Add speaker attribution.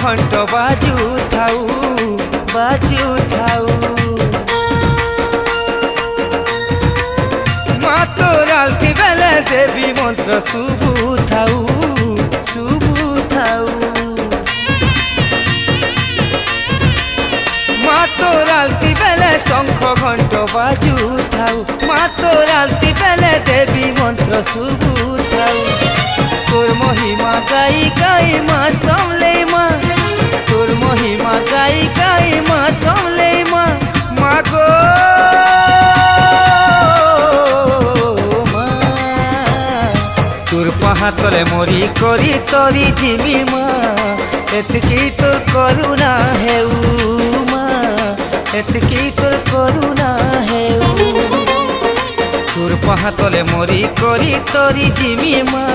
Speaker 1: ঘণ্ট বাজু থাউ বাজু থাউ। মা তোর আলতি বেলে দেবী মন্ত্র শুভু থাউ শুভু থাউ। মা তোর আলতি বেলে শঙ্খ ঘণ্ট বাজু থাউ। মা তোর আলতি বেলে দেবী মন্ত্র শুভু থাউ। তোর মহিমা গাই গাই মা সামলে মা, তোর মহিমা গাই গাই মা সামলে মা। মা গো মা তোর পাহাতলে মরি করি তরি জিমি মা, এতকি তোর করুণা হেউ মা, এতকি তোর করুণা হেউ। তোর পাহাতলে মরি করি তরি জিমি মা।